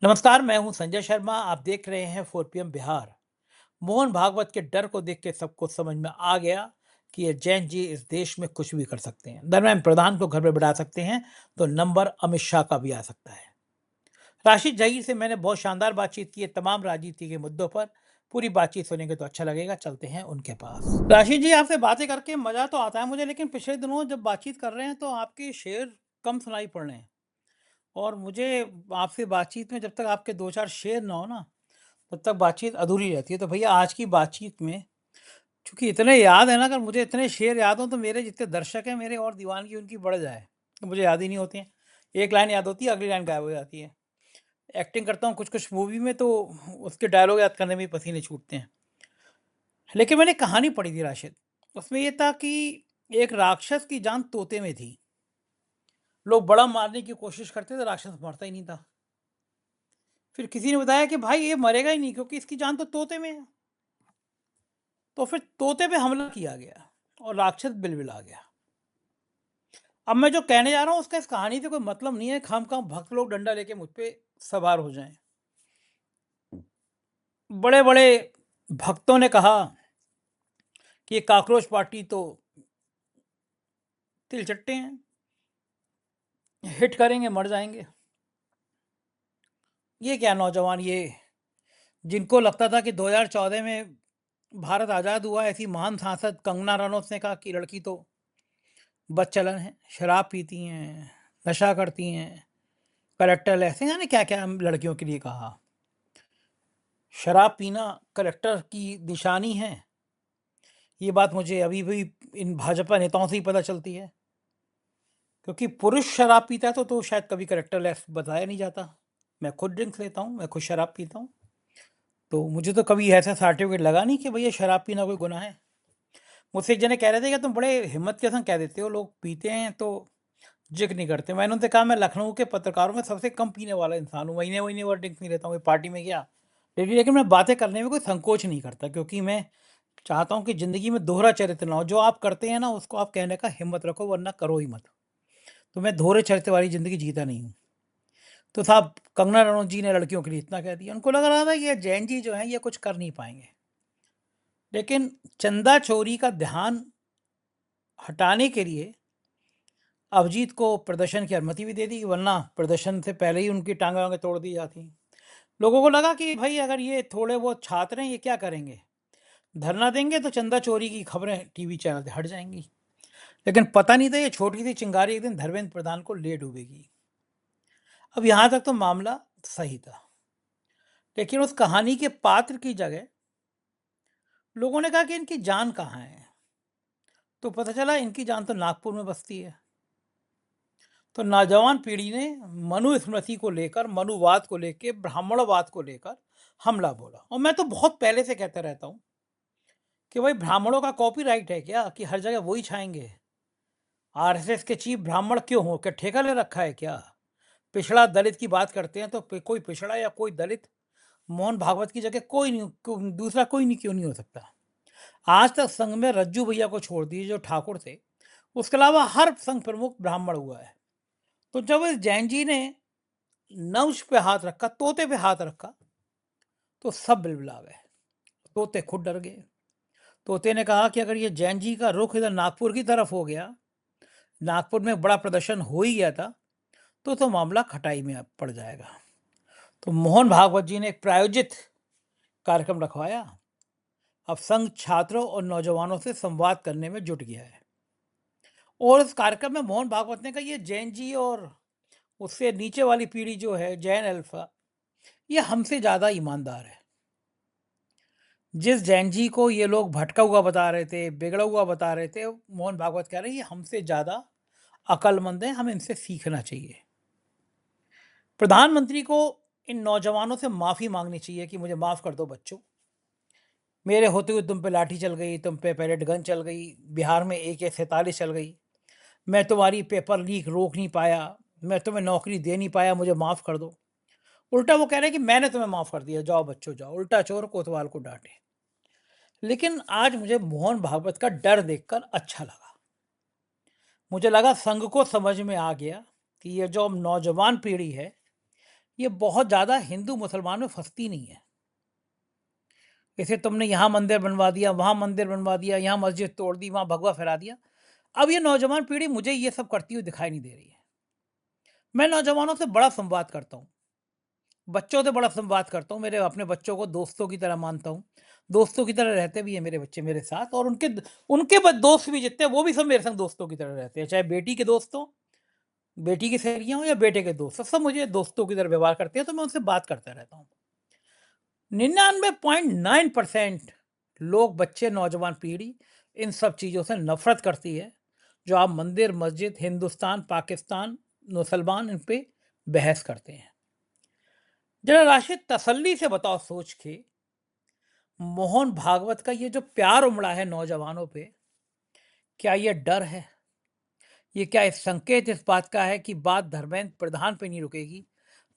नमस्कार, मैं हूं संजय शर्मा। आप देख रहे हैं 4 PM बिहार। मोहन भागवत के डर को देख के सबको समझ में आ गया कि ये जैन जी इस देश में कुछ भी कर सकते हैं। दरम्यान प्रधान को घर में बढ़ा सकते हैं तो नंबर अमित शाह का भी आ सकता है। राशिद जहीर से मैंने बहुत शानदार बातचीत की है तमाम राजनीति के मुद्दों पर। पूरी बातचीत सुनेंगे तो अच्छा लगेगा। चलते हैं उनके पास। राशिद जी, आपसे बातें करके मजा तो आता है मुझे, लेकिन पिछले दिनों जब बातचीत कर रहे हैं तो आपके शेर कम सुनाई पड़ रहे हैं। और मुझे आपसे बातचीत में जब तक आपके 2-4 शेर ना हो ना, तब तक बातचीत अधूरी रहती है। तो भैया आज की बातचीत में चूँकि इतने याद है ना, अगर मुझे इतने शेर याद हों तो मेरे जितने दर्शक हैं मेरे और दीवानगी उनकी बढ़ जाए। तो मुझे याद ही नहीं होती हैं। एक लाइन याद होती है, अगली लाइन गायब हो जाती है। एक्टिंग करता हूँ कुछ-कुछ मूवी में तो उसके डायलॉग याद करने में ही पसीने छूटते हैं। लेकिन मैंने कहानी पढ़ी थी राशिद, उसमें ये था कि एक राक्षस की जान तोते में थी। लोग बड़ा मारने की कोशिश करते थे, राक्षस मरता ही नहीं था। फिर किसी ने बताया कि भाई ये मरेगा ही नहीं क्योंकि इसकी जान तो तोते में है। तो फिर तोते पे हमला किया गया और राक्षस बिलबिला गया। अब मैं जो कहने जा रहा हूँ उसका इस कहानी से कोई मतलब नहीं है, खामखा भक्त लोग डंडा लेके मुझ पे सवार हो जाएं। बड़े बड़े भक्तों ने कहा कि ये काकरोच पार्टी तो तिलचट्टे हैं, हिट करेंगे मर जाएंगे। ये क्या नौजवान, ये जिनको लगता था कि 2014 में भारत आज़ाद हुआ, ऐसी महान सांसद कंगना रनौत ने कहा कि लड़की तो बदचलन है, शराब पीती हैं, नशा करती हैं, कलेक्टर ऐसे जाने क्या-क्या लड़कियों के लिए कहा। शराब पीना कलेक्टर की निशानी है, ये बात मुझे अभी भी इन भाजपा नेताओं से ही पता चलती है। क्योंकि पुरुष शराब पीता है तो शायद कभी कलेक्टर लेस बताया नहीं जाता। मैं खुद ड्रिंक्स लेता हूँ, मैं खुद शराब पीता हूँ, तो मुझे तो कभी ऐसा सर्टिफिकेट लगा नहीं कि भैया शराब पीना कोई गुनाह है। मुझसे एक जने कह रहे थे कि तुम बड़े हिम्मत के संग कह देते हो, लोग पीते हैं तो जिक्र नहीं करते। मैंने उनसे कहा मैं लखनऊ के पत्रकारों में सबसे कम पीने वाला इंसान हूँ, महीने-महीने भर ड्रिंक्स नहीं लेता हूँ, पार्टी में गया। लेकिन मैं बातें करने में कोई संकोच नहीं करता क्योंकि मैं चाहता हूँ कि ज़िंदगी में दोहरा चरित्र ना हो। जो आप करते हैं ना उसको आप कहने का हिम्मत रखो, वरना करो ही मत। तो मैं दोहरे चरित्र वाली ज़िंदगी जीता नहीं हूँ। तो साहब कंगना रनौत जी ने लड़कियों के लिए इतना कह दिया। उनको लग रहा था कि ये जैन जी जो हैं ये कुछ कर नहीं पाएँगे। लेकिन चंदा चोरी का ध्यान हटाने के लिए अभिजीत को प्रदर्शन की अनुमति भी दे दी, वरना प्रदर्शन से पहले ही उनकी टाँगें-वाँगें तोड़ दी जाती। लोगों को लगा कि भई अगर ये थोड़े बहुत छात्र हैं, ये क्या करेंगे? धरना देंगे तो चंदा चोरी की खबरें टीवी चैनल से हट जाएँगी। लेकिन पता नहीं था ये छोटी-सी चिंगारी एक दिन धर्मेंद्र प्रधान को ले डूबेगी। अब यहाँ तक तो मामला सही था। लेकिन उस कहानी के पात्र की जगह लोगों ने कहा कि इनकी जान कहाँ है? तो पता चला इनकी जान तो नागपुर में बसती है। तो नौजवान पीढ़ी ने मनुस्मृति को लेकर, मनुवाद को लेके, ब्राह्मणवाद को लेकर हमला बोला। और मैं तो बहुत पहले से कहता रहता हूँ कि भाई ब्राह्मणों का कॉपीराइट है क्या कि हर जगह वही छाएँगे? आरएसएस के चीफ ब्राह्मण क्यों हो? क्या ठेका ले रखा है क्या? पिछड़ा दलित की बात करते हैं तो कोई पिछड़ा या कोई दलित मोहन भागवत की जगह कोई नहीं, दूसरा कोई नहीं क्यों नहीं हो सकता? आज तक संघ में रज्जू भैया को छोड़ दीजिए जो ठाकुर थे, उसके अलावा हर संघ प्रमुख ब्राह्मण हुआ है। तो जब इस जैन जी ने नवश पे हाथ रखा, तोते पे हाथ रखा, तो सब बिलबिला गए। तोते खुद डर गए। तोते ने कहा कि अगर ये जैन जी का रुख इधर नागपुर की तरफ हो गया, नागपुर में बड़ा प्रदर्शन हो ही गया था, तो मामला खटाई में अब पड़ जाएगा। तो मोहन भागवत जी ने एक प्रायोजित कार्यक्रम रखवाया। अब संघ छात्रों और नौजवानों से संवाद करने में जुट गया है। और इस कार्यक्रम में मोहन भागवत ने कहा ये जैन जी और उससे नीचे वाली पीढ़ी जो है जैन अल्फा, ये हमसे ज़्यादा ईमानदार है। जिस जैन जी को ये लोग भटका हुआ बता रहे थे, बिगड़ा हुआ बता रहे थे, मोहन भागवत कह रहे हैं ये हमसे ज़्यादा अक्लमंद हैं, हमें इनसे सीखना चाहिए। प्रधानमंत्री को इन नौजवानों से माफ़ी मांगनी चाहिए कि मुझे माफ़ कर दो बच्चों, मेरे होते हुए तुम पे लाठी चल गई, तुम पे पैलेट गन चल गई, बिहार में AK-47 चल गई, मैं तुम्हारी पेपर लीक रोक नहीं पाया, मैं तुम्हें नौकरी दे नहीं पाया, मुझे माफ़ कर दो। उल्टा वो कह रहे हैं कि मैंने तुम्हें माफ़ कर दिया, जाओ बच्चों जाओ। उल्टा चोर कोतवाल को डांटे। लेकिन आज मुझे मोहन भागवत का डर देखकर अच्छा लगा। मुझे लगा संघ को समझ में आ गया कि ये जो नौजवान पीढ़ी है, ये बहुत ज़्यादा हिंदू मुसलमान में फँसती नहीं है। जैसे तुमने यहाँ मंदिर बनवा दिया, वहाँ मंदिर बनवा दिया, यहाँ मस्जिद तोड़ दी, वहाँ भगवा फहरा दिया। अब ये नौजवान पीढ़ी मुझे ये सब करती हुई दिखाई नहीं दे रही है। मैं नौजवानों से बड़ा संवाद करता हूँ, बच्चों से बड़ा संवाद करता हूँ, मेरे अपने बच्चों को दोस्तों की तरह मानता हूँ। दोस्तों की तरह रहते भी हैं मेरे बच्चे मेरे साथ, और उनके दोस्त भी जितने हैं वो भी सब मेरे संग दोस्तों की तरह रहते हैं। चाहे बेटी के दोस्त हों, बेटी की सहेलियाँ हों या बेटे के दोस्त, सब मुझे दोस्तों की तरह व्यवहार करते हैं, तो मैं उनसे बात करता रहता हूँ। 99.9% लोग, बच्चे, नौजवान पीढ़ी इन सब चीज़ों से नफ़रत करती है, जो आप मंदिर, मस्जिद, हिंदुस्तान, पाकिस्तान, मुसलमान इन पे बहस करते हैं। जरा राशिद, तसल्ली से बताओ सोच के, मोहन भागवत का ये जो प्यार उमड़ा है नौजवानों पे, क्या ये डर है? ये क्या इस संकेत इस बात का है कि बात धर्मेंद्र प्रधान पे नहीं रुकेगी,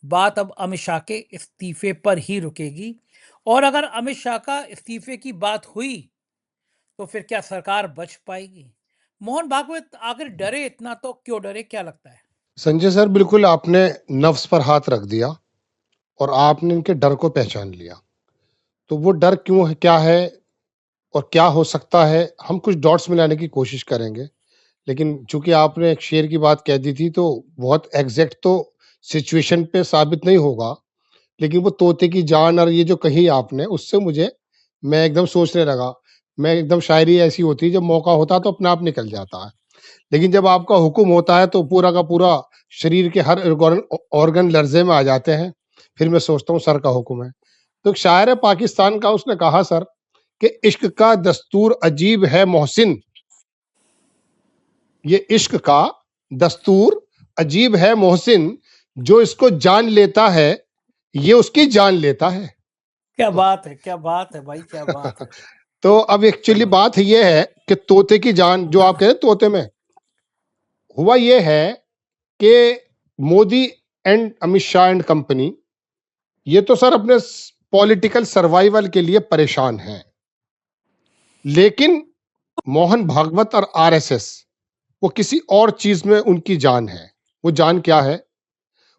बात अब अमित शाह के इस्तीफे पर ही रुकेगी? और अगर अमित शाह का इस्तीफे की बात हुई तो फिर क्या सरकार बच पाएगी? मोहन भागवत आखिर डरे इतना तो क्यों डरे, क्या लगता है? संजय सर, बिल्कुल आपने नफ्स पर हाथ रख दिया और आपने इनके डर को पहचान लिया। तो वो डर क्यों है, क्या है और क्या हो सकता है, हम कुछ डॉट्स मिलाने की कोशिश करेंगे। लेकिन चूंकि आपने एक शेर की बात कह दी थी, तो बहुत एग्जैक्ट तो सिचुएशन पे साबित नहीं होगा, लेकिन वो तोते की जान और ये जो कही आपने, उससे मुझे मैं एकदम सोचने लगा। मैं एकदम, शायरी ऐसी होती है, जब मौका होता है तो अपने आप निकल जाता है, लेकिन जब आपका हुक्म होता है तो पूरा का पूरा शरीर के हर ऑर्गन लर्जे में आ जाते हैं। फिर मैं सोचता हूँ सर का हुक्म है। तो एक शायर है पाकिस्तान का, उसने कहा सर कि इश्क का दस्तूर अजीब है मोहसिन, ये इश्क का दस्तूर अजीब है मोहसिन, जो इसको जान लेता है ये उसकी जान लेता है। क्या बात है, क्या बात है भाई, क्या बात है। तो अब एक्चुअली बात ये है कि तोते की जान, जो आप कह रहे हैं तोते में, हुआ ये है कि Modi and Amit Shah and company, ये तो सर अपने पॉलिटिकल सर्वाइवल के लिए परेशान हैं, लेकिन मोहन भागवत और आरएसएस, वो किसी और चीज में उनकी जान है। वो जान क्या है?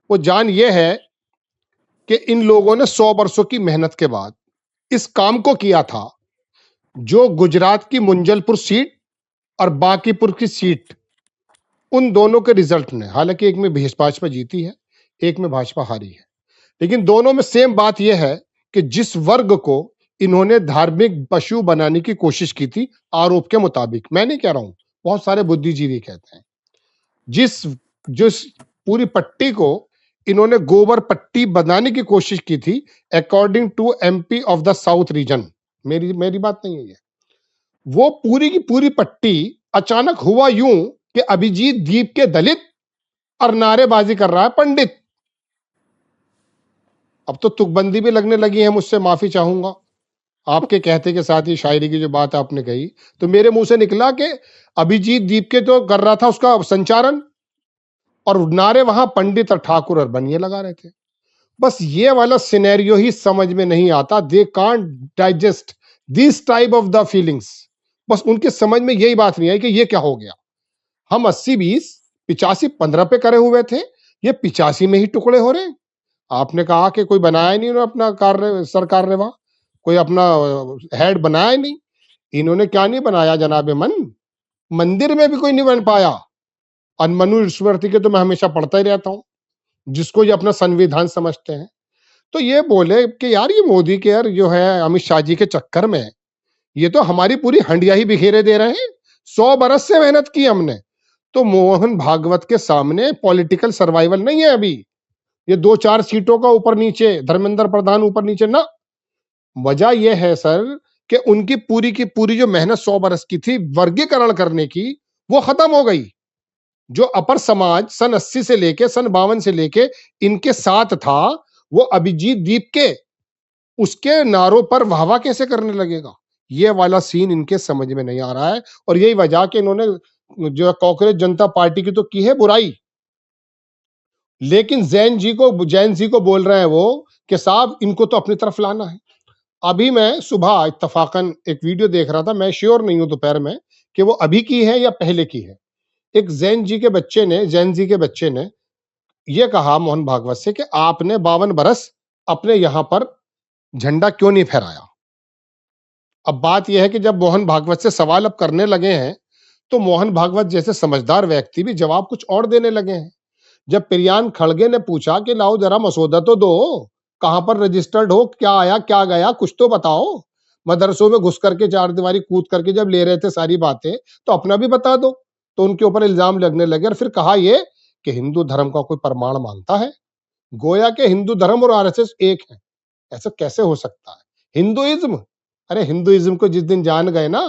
वो जान ये है कि इन लोगों ने 100 वर्षों की मेहनत के बाद इस काम को किया था, जो गुजरात की मुंजलपुर सीट और बांकीपुर की सीट, उन दोनों के रिजल्ट ने, हालांकि एक में भाजपा जीती है, एक में भाजपा हारी है, लेकिन दोनों में सेम बात यह है कि जिस वर्ग को इन्होंने धार्मिक पशु बनाने की कोशिश की थी, आरोप के मुताबिक, मैं नहीं कह रहा हूं, बहुत सारे बुद्धिजीवी कहते हैं, जिस जिस पूरी पट्टी को इन्होंने गोबर पट्टी बनाने की कोशिश की थी, according to MP of the south region, मेरी मेरी बात नहीं है ये, वो पूरी की पूरी पट्टी अचानक हुआ यूं कि अभिजीत दीप के दलित और नारेबाजी कर रहा है पंडित। अब तो तुकबंदी भी लगने लगी है, मुझसे माफी चाहूंगा। आपके कहते के साथ ही शायरी की जो बात आपने कही, तो मेरे मुंह से निकला कि अभिजीत दीप के तो कर रहा था उसका संचारण, और नारे वहां पंडित और ठाकुर और बनिए लगा रहे थे। बस ये वाला सिनेरियो ही समझ में नहीं आता। They can't digest this type of the feelings. बस उनके समझ में यही बात नहीं आई कि ये क्या हो गया। हम 80-20, 85-15 पे करे हुए थे, ये 85 में ही टुकड़े हो रहे हैं। आपने कहा कि कोई बनाया नहीं उन्होंने अपना कार्य, सरकार ने वहां कोई अपना हेड बनाया नहीं। इन्होंने क्या नहीं बनाया जनाबे मन, मंदिर में भी कोई नहीं बन पाया। अनमनु ईश्वरती के तो मैं हमेशा पढ़ता ही रहता हूं, जिसको ये अपना संविधान समझते हैं। तो ये बोले कि यार ये मोदी के यार जो है अमित शाह जी के चक्कर में ये तो हमारी पूरी हंडिया ही बिखेरे दे रहे हैं। 100 बरस से मेहनत की हमने। तो मोहन भागवत के सामने पॉलिटिकल सर्वाइवल नहीं है अभी। ये 2-4 सीटों का ऊपर नीचे, धर्मेंद्र प्रधान ऊपर नीचे ना। वजह यह है सर कि उनकी पूरी की पूरी जो मेहनत 100 बरस की थी वर्गीकरण करने की, वो खत्म हो गई। जो अपर समाज सन 80 से लेके सन 52 से लेके इनके साथ था, वो अभिजीत दीप के उसके नारों पर वाहवा कैसे करने लगेगा? ये वाला सीन इनके समझ में नहीं आ रहा है। और यही वजह कि इन्होंने जो कांग्रेस जनता पार्टी की तो की है बुराई, लेकिन जैन जी को बोल रहे हैं वो कि साहब इनको तो अपनी तरफ लाना है। अभी मैं सुबह इत्तफाकन एक वीडियो देख रहा था, मैं श्योर नहीं हूं दोपहर में कि वो अभी की है या पहले की है। एक जैन जी के बच्चे ने ये कहा मोहन भागवत से कि आपने 52 बरस अपने यहां पर झंडा क्यों नहीं फहराया। अब बात यह है कि जब मोहन भागवत से सवाल अब करने लगे हैं, तो मोहन भागवत जैसे समझदार व्यक्ति भी जवाब कुछ और देने लगे हैं। जब प्रियांक खड़गे ने पूछा कि लाओ जरा मसौदा तो दो, कहां पर रजिस्टर्ड हो, क्या आया क्या गया, कुछ तो बताओ। मदरसों में घुस करके चार दीवारी कूद करके जब ले रहे थे सारी बातें, तो अपना भी बता दो। तो उनके ऊपर इल्जाम लगने लगे और फिर कहा ये कि हिंदू धर्म का कोई प्रमाण मानता है। गोया के हिंदू धर्म और आरएसएस एक है। ऐसा कैसे हो सकता है? हिंदुइज्म, अरे हिंदुइज्म को जिस दिन जान गए ना,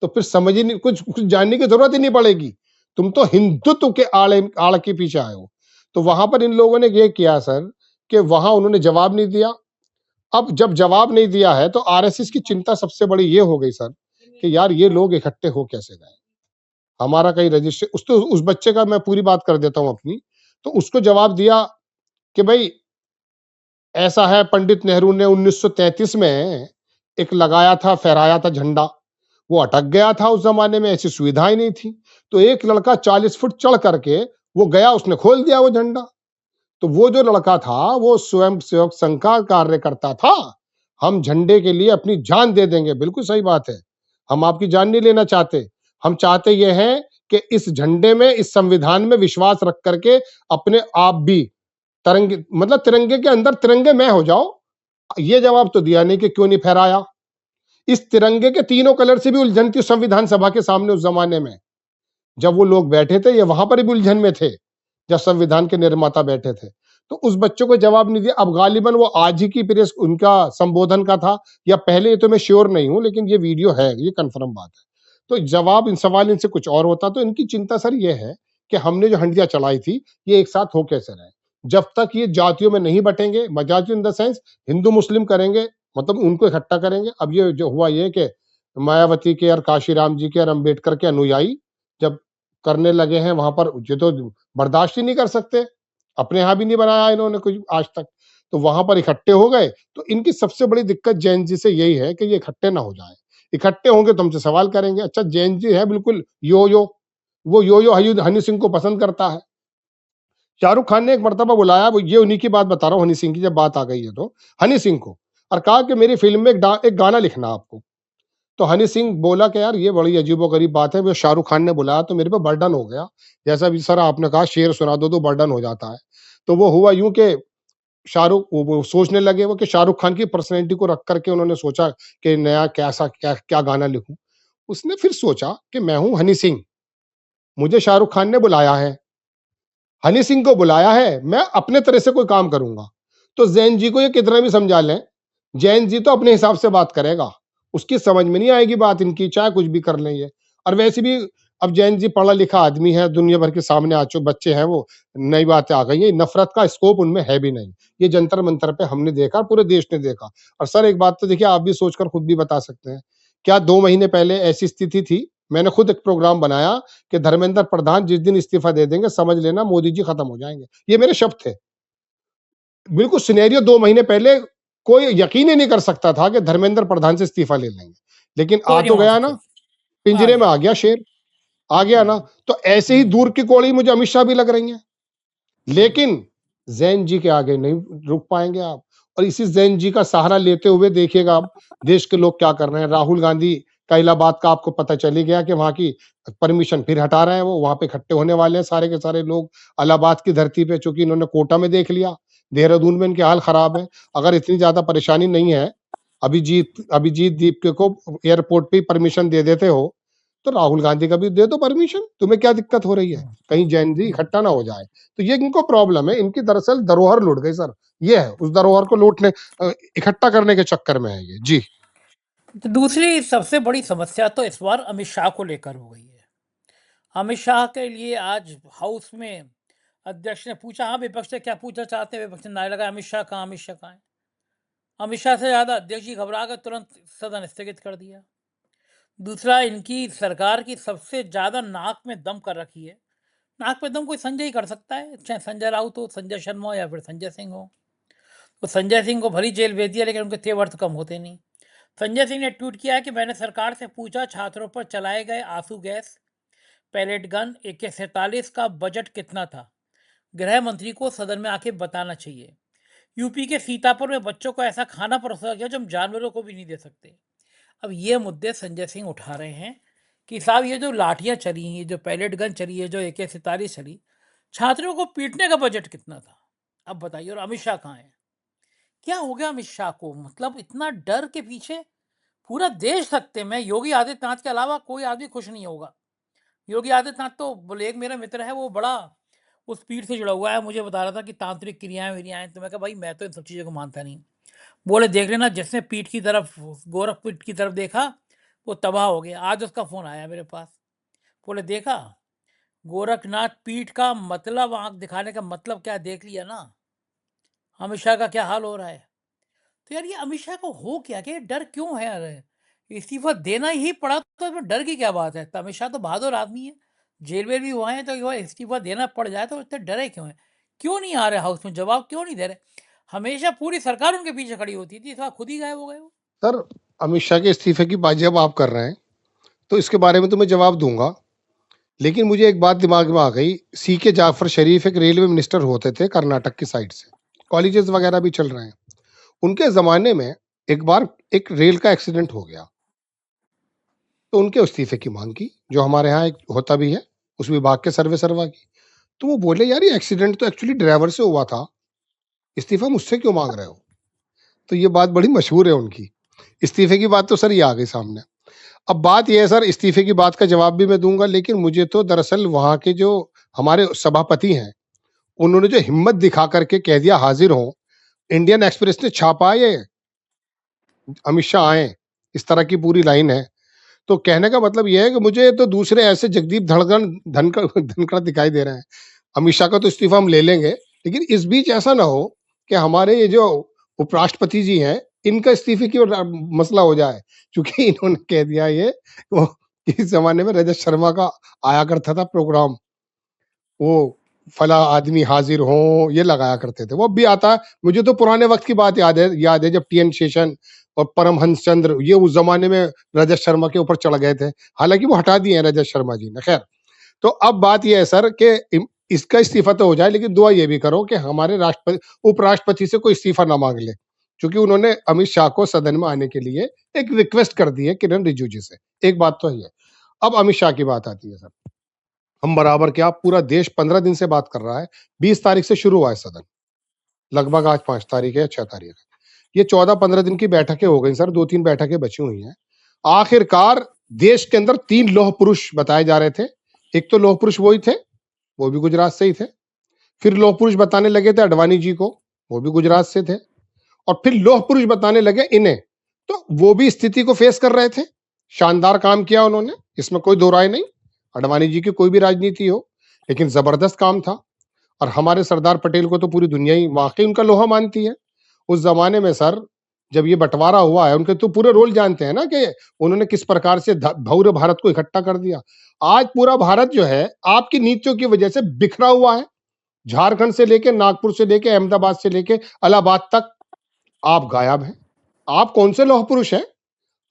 तो फिर समझ ही नहीं, कुछ जानने की जरूरत ही नहीं पड़ेगी। तुम तो हिंदुत्व के आड़ के पीछे आए हो। तो वहां पर इन लोगों ने ये किया सर, कि वहां उन्होंने जवाब नहीं दिया। अब जब जवाब नहीं दिया है, तो आरएसएस की चिंता सबसे बड़ी ये हो गई सर, कि यार ये लोग इकट्ठे हो कैसे गए। हमारा कहीं रजिस्टर, उस बच्चे का मैं पूरी बात कर देता हूं अपनी। तो उसको जवाब दिया कि भाई ऐसा है, पंडित नेहरू ने 1933 में एक लगाया था, फहराया था झंडा, वो अटक गया था। उस जमाने में ऐसी सुविधाएं नहीं थी। तो एक लड़का 40 फुट चढ़ करके वो गया, उसने खोल दिया वो झंडा। तो वो जो लड़का था वो स्वयं सेवक संघ का कार्य करता था। हम झंडे के लिए अपनी जान दे देंगे, बिल्कुल सही बात है। हम आपकी जान नहीं लेना चाहते। हम चाहते ये हैं कि इस झंडे में, इस संविधान में विश्वास रख करके अपने आप भी तिरंगे, मतलब तिरंगे के अंदर तिरंगे में हो जाओ। ये जवाब तो दिया नहीं कि क्यों नहीं फहराया। इस तिरंगे के तीनों कलर से भी उलझन थी संविधान सभा के सामने उस जमाने में। जब वो लोग बैठे थे, ये वहां पर भी उलझन में थे, जब संविधान के निर्माता बैठे थे। तो उस बच्चे को जवाब नहीं दिया। अब गालिबन वो आज ही की प्रेस उनका संबोधन का था या पहले, ये तो मैं श्योर नहीं हूं, लेकिन ये वीडियो है, ये कंफर्म बात है। तो जवाब, इन सवाल इनसे कुछ और होता। तो इनकी चिंता सर ये है कि हमने जो हंडिया चलाई थी, ये एक साथ हो कैसे रहे। जब तक ये जातियों में नहीं बटेंगे, जाति इन द सेंस हिंदू मुस्लिम करेंगे, मतलब उनको इकट्ठा करेंगे। अब ये जो हुआ ये कि मायावती के और काशीराम जी के और अम्बेडकर के अनुयायी जब करने लगे हैं वहां पर, ये तो बर्दाश्त ही नहीं कर सकते। अपने यहां भी नहीं बनाया इन्होंने कुछ आज तक। तो वहां पर इकट्ठे हो गए। तो इनकी सबसे बड़ी दिक्कत जैन जी से यही है कि ये इकट्ठे ना हो जाए। इकट्ठे होंगे तो हमसे सवाल करेंगे। अच्छा, जैन जी है बिल्कुल वो यो हनी सिंह को पसंद करता है। शाहरुख खान ने एक मर्तबा बुलाया, वो ये उन्हीं की बात बता रहा हूँ, हनी सिंह की जब बात आ गई है तो, हनी सिंह को, और कहा कि मेरी फिल्म में एक गाना लिखना आपको। तो हनी सिंह बोला कि यार ये बड़ी अजीबोगरीब बात है, वो शाहरुख खान ने बुलाया तो मेरे पे बर्डन हो गया। जैसा भी सर आपने कहा, शेर सुना दो तो बर्डन हो जाता है। तो वो हुआ यूं कि शाहरुख, वो सोचने लगे वो कि शाहरुख खान की पर्सनैलिटी को रख करके उन्होंने सोचा कि नया कैसा क्या क्या गाना लिखूं। उसने फिर सोचा कि मैं हूं हनी सिंह, मुझे शाहरुख खान ने बुलाया है, हनी सिंह को बुलाया है, मैं अपने तरह से कोई काम करूंगा। तो जैन जी को ये कितना भी समझा लें, जैन जी तो अपने हिसाब से बात करेगा। उसकी समझ में नहीं आएगी बात इनकी, चाहे कुछ भी कर लें ये। और वैसे भी अब जैन जी पढ़ा लिखा आदमी है, दुनिया भर के सामने आ चुके बच्चे हैं वो, नई बातें आ गई है, नफरत का स्कोप उनमें है भी नहीं। ये जंतर मंतर पे हमने देखा, पूरे देश ने देखा। और सर एक बात तो देखिए, आप भी सोचकर खुद भी बता सकते हैं, क्या 2 महीने पहले ऐसी स्थिति थी, मैंने खुद एक प्रोग्राम बनाया कि धर्मेंद्र प्रधान जिस दिन इस्तीफा दे देंगे, समझ लेना मोदी जी खत्म हो जाएंगे। ये मेरे शब्द थे। बिल्कुल सिनेरियो 2 महीने पहले कोई यकीन ही नहीं कर सकता था कि धर्मेंद्र प्रधान से इस्तीफा ले लेंगे। लेकिन आ कोई नहीं तो मान गया सकता ना, था। आ पिंजरे में गया। आ गया शेर, आ गया ना। हम्म, तो ऐसे ही हम्म, दूर की कोड़ी मुझे अमित शाह भी लग रही है। हम्म, लेकिन जैन जी के आगे नहीं रुक पाएंगे आप। और इसी जैन जी का सहारा लेते हुए देखिएगा आप देश के लोग क्या कर रहे हैं। राहुल गांधी का इलाहाबाद का आपको पता चल ही गया कि वहां की परमिशन फिर हटा रहे हैं। वो वहां पे इकट्ठे होने वाले हैं सारे के सारे लोग इलाहाबाद की धरती पे, चूंकि इन्होंने कोटा में देख लिया, देहरादून में इनके हाल खराब है। अगर इतनी ज्यादा परेशानी नहीं है, अभिजीत अभिजीत दीप को एयरपोर्ट पे परमिशन दे देते हो, तो राहुल गांधी का भी दे दो परमिशन। तुम्हें क्या दिक्कत हो रही है? हम्म, कहीं जैन जी हम्म। इकट्ठा ना हो जाए। तो ये इनको प्रॉब्लम है, इनकी दरअसल धरोहर लूट गई सर। ये है, उस धरोहर को लूटने, इकट्ठा करने के चक्कर में है ये जी। तो दूसरी सबसे बड़ी समस्या तो इस बार अमित शाह को लेकर हो गई है। अमित शाह के लिए आज हाउस में अध्यक्ष ने पूछा, हाँ विपक्ष से क्या पूछना चाहते हैं, विपक्ष ने नारे लगाया, अमित शाह कहाँ, अमित शाह कहाँ है। अमित शाह से ज्यादा अध्यक्ष जी घबरा कर तुरंत सदन स्थगित कर दिया। दूसरा, इनकी सरकार की सबसे ज्यादा नाक में दम कर रखी है। नाक में दम कोई संजय ही कर सकता है, चाहे संजय राउत हो, संजय शर्मा हो, या फिर संजय सिंह हो। तो संजय सिंह को भली जेल भेज दिया, लेकिन उनके तेवर तो कम होते नहीं। संजय सिंह ने ट्वीट किया कि मैंने सरकार से पूछा, छात्रों पर चलाए गए आंसू गैस, पैलेट गन, AK-47 का बजट कितना था। गृह मंत्री को सदन में आके बताना चाहिए। यूपी के सीतापुर में बच्चों को ऐसा खाना परोसा गया जो हम जानवरों को भी नहीं दे सकते। अब ये मुद्दे संजय सिंह उठा रहे हैं कि साहब ये जो लाठियां चली, ये जो पैलेट गन चली है, जो AK-47 चली, छात्रों को पीटने का बजट कितना था? अब बताइए। और अमित शाह कहाँ है? क्या हो गया अमित शाह को? मतलब इतना डर के पीछे पूरा देश सकते में योगी आदित्यनाथ के अलावा कोई आदमी खुश नहीं होगा। योगी आदित्यनाथ तो बोले, एक मेरा मित्र है वो बड़ा उस पीठ से जुड़ा हुआ है, मुझे बता रहा था कि तांत्रिक क्रियाएं विरियाएं, तो मैं कहा भाई मैं तो इन सब चीज़ों को मानता नहीं। बोले देख लेना, जिसने पीठ की तरफ, गोरख पीठ की तरफ देखा वो तबाह हो गया। आज उसका फोन आया मेरे पास, बोले देखा गोरखनाथ पीठ का मतलब, आंख दिखाने का मतलब क्या, देख लिया ना अमित शाह का क्या हाल हो रहा है। तो यार ये अमित शाह को हो क्या, कि डर क्यों है यार? इस्तीफा देना ही पड़ा तो इसमें डर की क्या बात है? तो अमित शाह तो बहादुर आदमी है, जेल में भी हुआ है, तो एक बार इस्तीफा देना पड़ जाए तो इतने डरे क्यों है? क्यों नहीं आ रहे हाउस में, जवाब क्यों नहीं दे रहे? हमेशा पूरी सरकार उनके पीछे खड़ी होती थी, इस बार खुद ही गायब हो गए वो। सर, अमित शाह के इस्तीफे की बात जब आप कर रहे हैं तो इसके बारे में तो मैं जवाब दूंगा, लेकिन मुझे एक बात दिमाग में आ गई। CK जाफर शरीफ एक रेलवे मिनिस्टर होते थे कर्नाटक की साइड से, कॉलेजेस वगैरह भी चल रहे हैं। उनके जमाने में एक बार एक रेल का एक्सीडेंट हो गया, तो उनके इस्तीफे की मांग की, जो हमारे यहाँ एक होता भी है, उस विभाग के सर्वे सर्वा की। तो वो बोले यार ये एक्सीडेंट तो एक्चुअली ड्राइवर से हुआ था, इस्तीफा मुझसे क्यों मांग रहे हो? तो ये बात बड़ी मशहूर है उनकी। इस्तीफे की बात तो सर ये आ गई सामने। अब बात ये है सर, इस्तीफे की बात का जवाब भी मैं दूंगा, लेकिन मुझे तो दरअसल वहां के जो हमारे सभापति हैं, उन्होंने जो हिम्मत दिखा करके कह दिया हाजिर हो, इंडियन एक्सप्रेस ने छापा ये अमित शाह आए, इस तरह की पूरी लाइन है। तो कहने का मतलब यह है कि मुझे तो दूसरे ऐसे जगदीप धड़कन धनखड़ धनखड़ दिखाई दे रहे हैं। अमित शाह का तो इस्तीफा हम ले लेंगे, लेकिन इस बीच ऐसा ना हो कि हमारे ये जो उपराष्ट्रपति जी हैं, इनका इस्तीफे की मसला हो जाए, क्योंकि इन्होंने कह दिया ये वो इस जमाने में रजत शर्मा का आया करता था प्रोग्राम, वो फला आदमी हाजिर हो, ये लगाया करते थे, वो अब भी आता है। मुझे तो पुराने वक्त की बात याद है जब TN शेषन और परमहंस चंद्र ये उस जमाने में रजत शर्मा के ऊपर चढ़ गए थे, हालांकि वो हटा दिए हैं रजत शर्मा जी ने। खैर, तो अब बात यह है सर कि इसका इस्तीफा तो हो जाए, लेकिन दुआ ये भी करो कि हमारे राष्ट्रपति उपराष्ट्रपति से कोई इस्तीफा ना मांग ले, क्योंकि उन्होंने अमित शाह को सदन में आने के लिए एक रिक्वेस्ट कर दी है किरण रिजिजू से। एक बात तो है। अब अमित शाह की बात आती है सर, हम बराबर क्या, पूरा देश 15 दिन से बात कर रहा है। 20 तारीख से शुरू हुआ है सदन, लगभग आज 5 तारीख है या 6 तारीख है। ये 14-15 दिन की बैठकें हो गई सर, 2-3 बैठकें बची हुई हैं। आखिरकार देश के अंदर 3 लौह पुरुष बताए जा रहे थे। एक तो लौह पुरुष वही थे, वो भी गुजरात से ही थे। फिर लौह पुरुष बताने लगे थे अडवाणी जी को, वो भी गुजरात से थे। और फिर लौह पुरुष बताने लगे इन्हें, तो वो भी स्थिति को फेस कर रहे थे। शानदार काम किया उन्होंने, इसमें कोई दो राय नहीं। अडवाणी जी की कोई भी राजनीति हो, लेकिन जबरदस्त काम था। और हमारे सरदार पटेल को तो पूरी दुनिया ही वाकई उनका लोहा मानती है। उस जमाने में सर जब ये बंटवारा हुआ है, उनके तो पूरे रोल जानते हैं ना कि उन्होंने किस प्रकार से भव्य भारत को इकट्ठा कर दिया। आज पूरा भारत जो है आपकी नीतियों की वजह से बिखरा हुआ है। झारखंड से लेके नागपुर से लेके अहमदाबाद से लेके इलाहाबाद तक आप गायब हैं। आप कौन से लौह पुरुष हैं?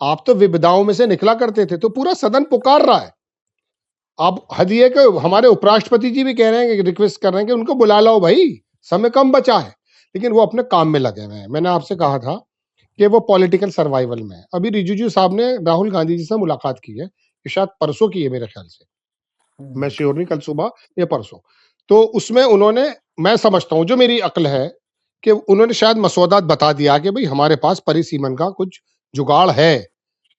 आप तो विविधाओं में से निकला करते थे। तो पूरा सदन पुकार रहा है। अब हद ये कि हमारे उपराष्ट्रपति जी भी कह रहे हैं, रिक्वेस्ट कर रहे हैं कि उनको बुला लाओ भाई, समय कम बचा है, लेकिन वो अपने काम में लगे हुए हैं। मैंने आपसे कहा था कि वो पॉलिटिकल सर्वाइवल में है। अभी रिजिजू साहब ने राहुल गांधी जी से मुलाकात की है, कि शायद परसों की है मेरे ख्याल से, मैं श्योर नहीं, कल सुबह या परसों। तो उसमें उन्होंने, मैं समझता हूं जो मेरी अक्ल है, कि उन्होंने शायद मसौदा बता दिया कि भाई हमारे पास परिसीमन का कुछ जुगाड़ है,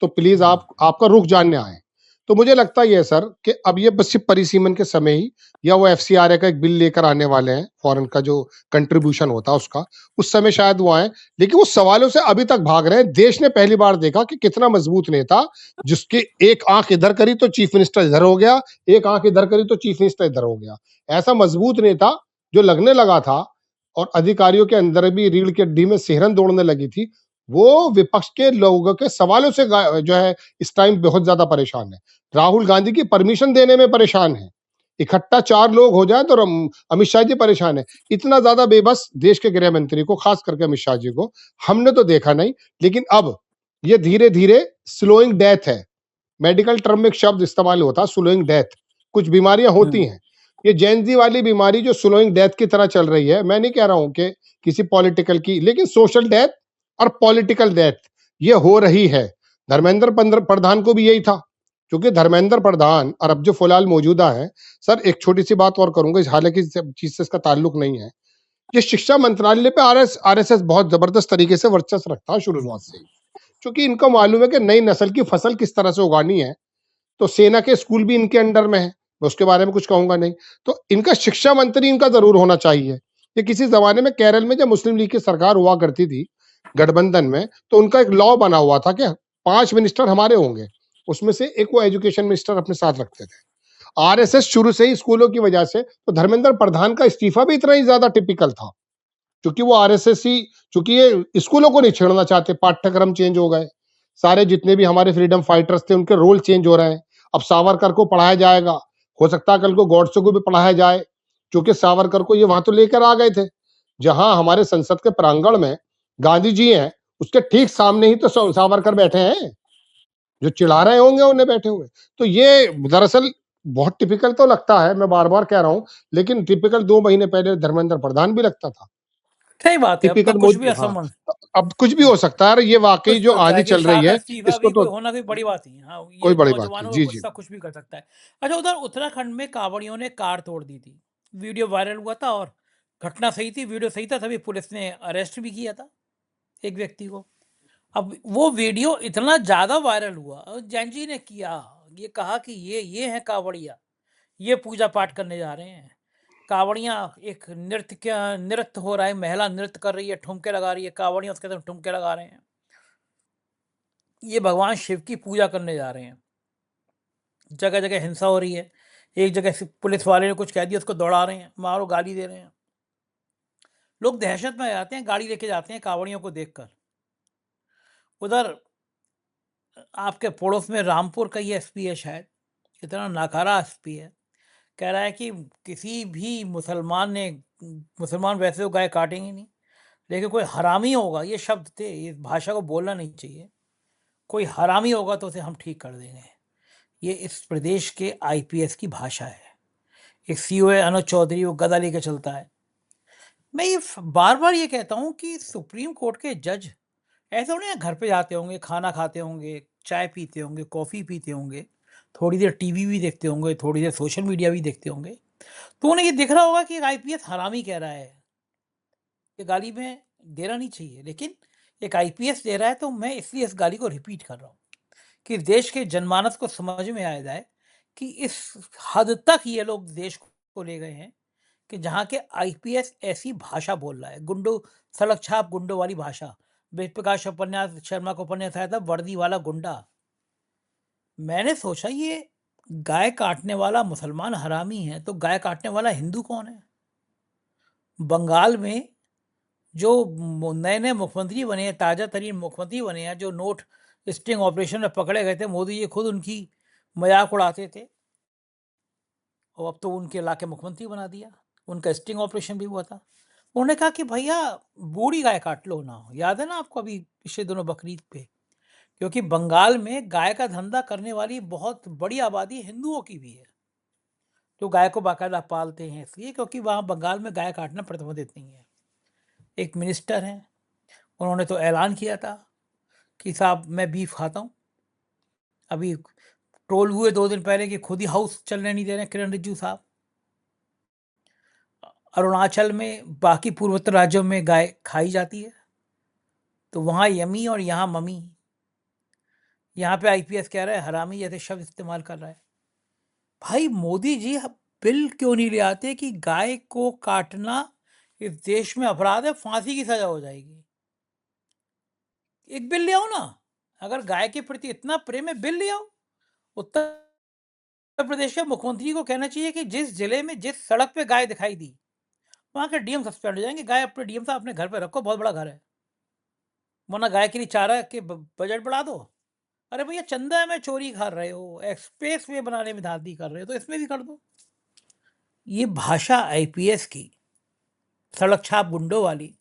तो प्लीज आप आपका रुख जानने आए। तो मुझे लगता है सर कि अब ये बस सिर्फ परिसीमन के समय ही, या वो FCRA का एक बिल लेकर आने वाले हैं, फॉरेन का जो कंट्रीब्यूशन होता है उसका, उस समय शायद वो आए, लेकिन वो सवालों से अभी तक भाग रहे हैं। देश ने पहली बार देखा कि कितना मजबूत नेता, जिसकी एक आंख इधर करी तो चीफ मिनिस्टर इधर हो गया, एक आंख इधर करी तो चीफ मिनिस्टर इधर हो गया। ऐसा मजबूत नेता जो लगने लगा था, और अधिकारियों के अंदर भी रीढ़ की हड्डी में सिहरन दौड़ने लगी थी, वो विपक्ष के लोगों के सवालों से जो है इस टाइम बहुत ज्यादा परेशान है। राहुल गांधी की परमिशन देने में परेशान है। इकट्ठा 4 लोग हो जाए तो अमित शाह जी परेशान है। इतना ज्यादा बेबस देश के गृह मंत्री को, खास करके अमित शाह जी को, हमने तो देखा नहीं। लेकिन अब ये धीरे धीरे स्लोइंग डेथ है। मेडिकल टर्म में एक शब्द इस्तेमाल होता है, स्लोइंग डेथ। कुछ बीमारियां होती हैं, ये जेन ज़ी वाली बीमारी जो स्लोइंग डेथ की तरह चल रही है, मैं नहीं कह रहा हूं कि किसी पॉलिटिकल की, लेकिन सोशल डेथ और पॉलिटिकल डेथ ये हो रही है। धर्मेंद्र प्रधान को भी यही था, क्योंकि धर्मेंद्र प्रधान और अब जो फिलहाल मौजूदा है, सर एक छोटी सी बात और करूंगा, हालांकि इस चीज से इसका ताल्लुक नहीं है, ये शिक्षा मंत्रालय पे आरएसएस बहुत जबरदस्त तरीके से वर्चस्व रखता है शुरुआत से ही, क्योंकि इनको मालूम है कि नई नस्ल की फसल किस तरह से उगानी है। तो सेना के स्कूल भी इनके अंडर में है, मैं उसके बारे में कुछ कहूंगा नहीं। तो इनका शिक्षा मंत्री इनका जरूर होना चाहिए। ये किसी जमाने में केरल में जब मुस्लिम लीग की सरकार हुआ करती थी गठबंधन में, तो उनका एक लॉ बना हुआ था कि 5 मिनिस्टर हमारे होंगे, उसमें से एक वो एजुकेशन मिनिस्टर अपने साथ रखते थे। आरएसएस शुरू से ही स्कूलों की वजह से, तो धर्मेंद्र प्रधान का इस्तीफा भी इतना ही ज्यादा टिपिकल था, क्योंकि वो आरएसएस ही, क्योंकि ये स्कूलों को नहीं छेड़ना चाहते, पाठ्यक्रम चेंज हो गए, सारे जितने भी हमारे फ्रीडम फाइटर्स थे उनके रोल चेंज हो रहे हैं। अब सावरकर को पढ़ाया जाएगा, हो सकता है कल को गॉडसे को भी पढ़ाया जाए, क्योंकि सावरकर को ये वहां तो लेकर आ गए थे, जहां हमारे संसद के प्रांगण में गांधी जी हैं, उसके ठीक सामने ही तो सावरकर बैठे हैं, जो चिढ़ा रहे होंगे उन्हें बैठे हुए। तो ये दरअसल बहुत टिपिकल तो लगता है, मैं बार बार कह रहा हूं, लेकिन टिपिकल 2 महीने पहले धर्मेंद्र प्रधान भी लगता था। सही बात है, अब तो टिपिकल कुछ भी हाँ, असंभव, अब कुछ भी हो सकता है, और ये वाकई कुछ भी जो हो सकता आंधी है कि चल रही शाह का है, इस्तीफा इसको भी तो कोई होना कोई बड़ी बात नहीं है। हाँ, कोई ये बड़ी बात नहीं। नौजवानों का जी जी। गुस्सा कुछ भी कर सकता है। अच्छा, उधर उत्तराखंड में कांवड़ियों ने कार तोड़ दी थी, वीडियो वायरल हुआ था और घटना सही थी, वीडियो सही था, तभी पुलिस ने अरेस्ट भी किया था एक व्यक्ति को। अब वो वीडियो इतना ज़्यादा वायरल हुआ और जैन जी ने किया, ये कहा कि ये हैं कांवड़िया, ये पूजा पाठ करने जा रहे हैं। कांवड़ियाँ एक नृत्य हो रहा है, महिला नृत्य कर रही है, ठुमके लगा रही है, कांवड़ियाँ उसके अंदर ठुमके लगा रहे हैं, ये भगवान शिव की पूजा करने जा रहे हैं। जगह जगह हिंसा हो रही है, एक जगह से पुलिस वाले ने कुछ कह दिया, उसको दौड़ा रहे हैं, मारो, गाली दे रहे हैं। लोग दहशत में आ जाते हैं, गाड़ी लेके जाते हैं कांवड़ियों को देखकर। उधर आपके पड़ोस में रामपुर का ही एसपी है शायद, इतना नाकारा एसपी है, कह रहा है कि किसी भी मुसलमान वैसे तो गाय काटेंगे नहीं, लेकिन कोई हरामी होगा, ये शब्द थे, इस भाषा को बोलना नहीं चाहिए, कोई हरामी होगा तो उसे हम ठीक कर देंगे। ये इस प्रदेश के आईपीएस की भाषा है। एक सीओ है अनुज चौधरी, वो गदा लेके चलता है। मैं ये बार बार ये कहता हूँ कि सुप्रीम कोर्ट के जज ऐसे उन्हें घर पे जाते होंगे, खाना खाते होंगे, चाय पीते होंगे, कॉफ़ी पीते होंगे, थोड़ी देर टीवी भी देखते होंगे, थोड़ी देर सोशल मीडिया भी देखते होंगे, तो उन्हें ये दिख रहा होगा कि एक आईपीएस हरामी कह रहा है। ये गाली में देना नहीं चाहिए, लेकिन एक आईपीएस दे रहा है तो मैं इसलिए इस गाली को रिपीट कर रहा हूँ कि देश के जनमानस को समझ में आ जाए कि इस हद तक ये लोग देश को ले गए हैं कि जहाँ के आईपीएस ऐसी भाषा बोल रहा है, गुंडो, सड़क छाप गुंडों वाली भाषा। वेद प्रकाश उपन्यास शर्मा को उपन्यास आया था वर्दी वाला गुंडा। मैंने सोचा ये गाय काटने वाला मुसलमान हरामी है, तो गाय काटने वाला हिंदू कौन है? बंगाल में जो नए नए मुख्यमंत्री बने हैं, ताज़ा तरीन मुख्यमंत्री बने हैं, जो नोट स्टिंग ऑपरेशन में पकड़े गए थे, मोदी जी खुद उनकी मजाक उड़ाते थे, और अब तो उनके इलाके मुख्यमंत्री बना दिया। उनका स्टिंग ऑपरेशन भी हुआ था। उन्होंने कहा कि भैया बूढ़ी गाय काट लो ना, याद है ना आपको अभी पिछले दिनों बकरीद पे, क्योंकि बंगाल में गाय का धंधा करने वाली बहुत बड़ी आबादी हिंदुओं की भी है, जो गाय को बाकायदा पालते हैं, इसलिए क्योंकि वहाँ बंगाल में गाय काटना प्रतिबंधित नहीं है। एक मिनिस्टर हैं, उन्होंने तो ऐलान किया था कि साहब मैं बीफ खाता हूँ। अभी ट्रोल हुए 2 दिन पहले कि खुद ही हाउस चलने नहीं दे रहे किरण रिजिजू साहब। अरुणाचल में बाकी पूर्वोत्तर राज्यों में गाय खाई जाती है, तो वहाँ यमी और यहाँ मम्मी। यहाँ पे आईपीएस कह रहा है हरामी जैसे शब्द इस्तेमाल कर रहा है। भाई मोदी जी, बिल क्यों नहीं ले आते कि गाय को काटना इस देश में अपराध है, फांसी की सजा हो जाएगी? एक बिल ले आओ ना, अगर गाय के प्रति इतना प्रेम है, बिल ले आओ। उत्तर प्रदेश के मुख्यमंत्री को कहना चाहिए कि जिस जिले में जिस सड़क पे गाय दिखाई दी, वहाँ के डीएम सस्पेंड हो जाएंगे। गाय अपने डीएम साहब अपने घर पे रखो, बहुत बड़ा घर है, वरना गाय के लिए चारा के बजट बढ़ा दो। अरे भैया चंदा में चोरी कर रहे हो, एक्सप्रेस वे बनाने में धांधली कर रहे हो, तो इसमें भी कर दो। ये भाषा आईपीएस की, सड़क छाप गुंडों वाली,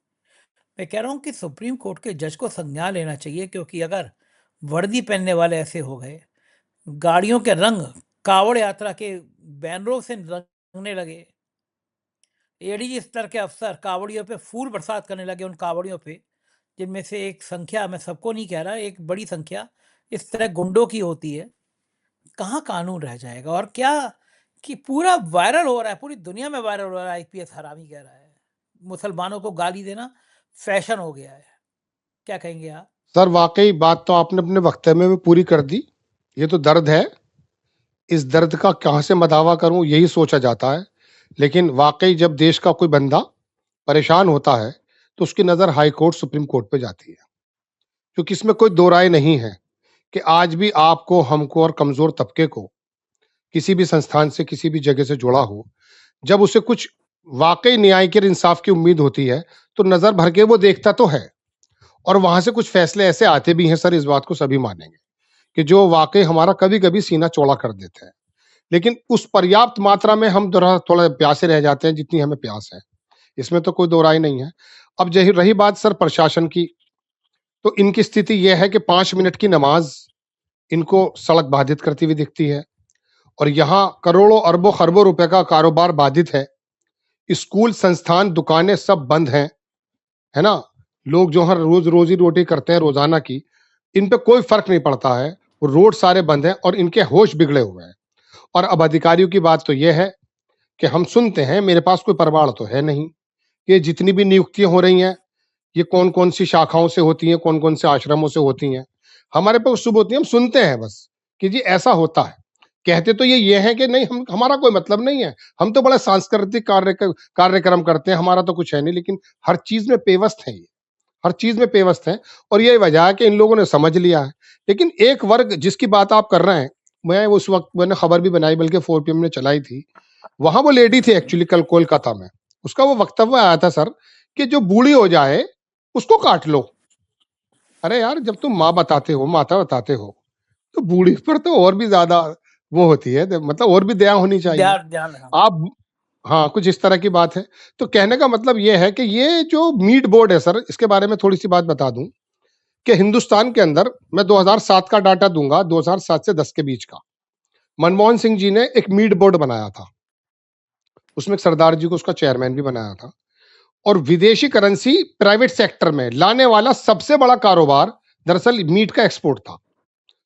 मैं कह रहा हूँ कि सुप्रीम कोर्ट के जज को संज्ञान लेना चाहिए, क्योंकि अगर वर्दी पहनने वाले ऐसे हो गए, गाड़ियों के रंग कावड़ यात्रा के बैनरों से मांगने लगे। एडीजी स्तर के अफसर कावड़ियों पे फूल बरसात करने लगे, उन कावड़ियों पे जिनमें से एक संख्या, मैं सबको नहीं कह रहा, एक बड़ी संख्या इस तरह गुंडों की होती है। कहाँ कानून रह जाएगा? और क्या कि पूरा वायरल हो रहा है, पूरी दुनिया में वायरल हो रहा है, आईपीएस हरामी कह रहा है, मुसलमानों को गाली देना फैशन हो गया है। क्या कहेंगे आप? सर वाकई बात तो आपने अपने वक्तव्य में पूरी कर दी। ये तो दर्द है, इस दर्द का कहाँ से मदावा करूं यही सोचा जाता है। लेकिन वाकई जब देश का कोई बंदा परेशान होता है तो उसकी नजर हाई कोर्ट सुप्रीम कोर्ट पे जाती है, क्योंकि इसमें कोई दो राय नहीं है कि आज भी आपको, हमको और कमजोर तबके को किसी भी संस्थान से, किसी भी जगह से जुड़ा हो, जब उसे कुछ वाकई न्याय की और इंसाफ की उम्मीद होती है तो नजर भर के वो देखता तो है, और वहां से कुछ फैसले ऐसे आते भी हैं सर, इस बात को सभी मानेंगे, कि जो वाकई हमारा कभी कभी सीना चौड़ा कर देते हैं। लेकिन उस पर्याप्त मात्रा में हम थोड़ा प्यासे रह जाते हैं जितनी हमें प्यास है, इसमें तो कोई दो राय नहीं है। अब जही रही बात सर प्रशासन की, तो इनकी स्थिति यह है कि 5 मिनट की नमाज इनको सड़क बाधित करती हुई दिखती है, और यहाँ करोड़ों अरबों खरबों रुपए का कारोबार बाधित है। स्कूल, संस्थान, दुकानें सब बंद हैं, है ना। लोग जो हर रोज रोजी रोटी करते हैं रोजाना की, इन पे कोई फर्क नहीं पड़ता है। वो रोड सारे बंद हैं और इनके होश बिगड़े हुए हैं। और अब अधिकारियों की बात तो यह है कि हम सुनते हैं, मेरे पास कोई प्रमाण तो है नहीं, ये जितनी भी नियुक्तियां हो रही हैं ये कौन कौन सी शाखाओं से होती हैं, कौन कौन से आश्रमों से होती हैं, हमारे पास शुभ होती है, हम सुनते हैं बस कि जी ऐसा होता है। कहते तो ये है कि नहीं, हम, हमारा कोई मतलब नहीं है, हम तो बड़ा सांस्कृतिक कार्यक्रम करते हैं, हमारा तो कुछ है नहीं। लेकिन हर चीज में पेवस्त है ये, हर चीज में पेवस्त है, और यही वजह है कि इन लोगों ने समझ लिया है। लेकिन एक वर्ग जिसकी बात आप कर रहे हैं, मैं उस वक्त मैंने खबर भी बनाई, बल्कि 4 PM ने चलाई थी, वहां वो लेडी थी एक्चुअली कल कोलकाता में, उसका वो वक्तव्य आया था सर कि जो बूढ़ी हो जाए उसको काट लो। अरे यार, जब तुम माँ बताते हो, माता बताते हो, तो बूढ़ी पर तो और भी ज्यादा वो होती है, मतलब और भी दया होनी चाहिए। ध्यान ध्यान हाँ। आप, हाँ, कुछ इस तरह की बात है। तो कहने का मतलब ये है कि ये जो मीट बोर्ड है सर, इसके बारे में थोड़ी सी बात बता दूं कि हिंदुस्तान के अंदर, मैं 2007 का डाटा दूंगा, 2007 से 10 के बीच का, मनमोहन सिंह जी ने एक मीट बोर्ड बनाया था, उसमें सरदार जी को उसका चेयरमैन भी बनाया था। और विदेशी करेंसी प्राइवेट सेक्टर में लाने वाला सबसे बड़ा कारोबार दरअसल मीट का एक्सपोर्ट था।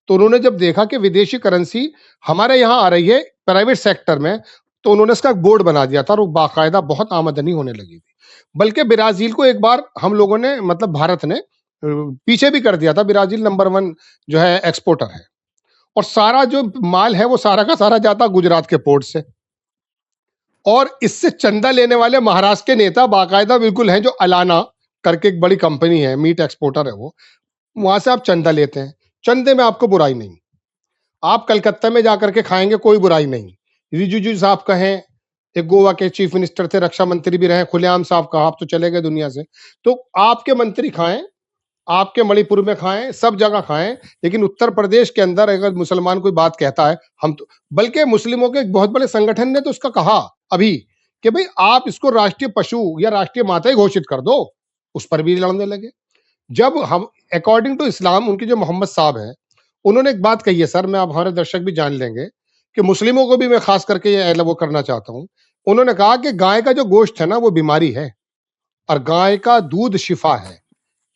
तो उन्होंने जब देखा कि विदेशी करेंसी हमारे यहाँ आ रही है प्राइवेट सेक्टर में, तो उन्होंने इसका एक बोर्ड बना दिया था, और वो बाकायदा बहुत आमदनी होने लगी थी। बल्कि ब्राजील को एक बार हम लोगों ने, मतलब भारत ने पीछे भी कर दिया था। ब्राजील नंबर 1 जो है एक्सपोर्टर है, और सारा जो माल है वो सारा का सारा जाता गुजरात के पोर्ट से। और इससे चंदा लेने वाले महाराष्ट्र के नेता बाकायदा बिल्कुल हैं, जो अलाना करके एक बड़ी कंपनी है, मीट एक्सपोर्टर है वो, वहां से आप चंदा लेते हैं। चंदे में आपको बुराई नहीं, आप कलकत्ता में जाकर के खाएंगे, कोई बुराई नहीं। रिजिजू साहब कहें, एक गोवा के चीफ मिनिस्टर थे, रक्षा मंत्री भी रहे, खुलेआम साहब कहा, आप तो चले गए दुनिया से, तो आपके मंत्री खाएं, आपके मणिपुर में खाएं, सब जगह खाएं। लेकिन उत्तर प्रदेश के अंदर अगर मुसलमान कोई बात कहता है, हम तो, बल्कि मुस्लिमों के एक बहुत बड़े संगठन ने तो उसका कहा अभी कि भाई आप इसको राष्ट्रीय पशु या राष्ट्रीय माता ही घोषित कर दो, उस पर भी लड़ने लगे। जब हम, अकॉर्डिंग टू इस्लाम, उनके जो मोहम्मद साहब है, उन्होंने एक बात कही है सर, मैं, आप हमारे दर्शक भी जान लेंगे, कि मुस्लिमों को भी मैं खास करके ये वो करना चाहता हूं। उन्होंने कहा कि गाय का जो गोश्त है ना वो बीमारी है, और गाय का दूध शिफा है।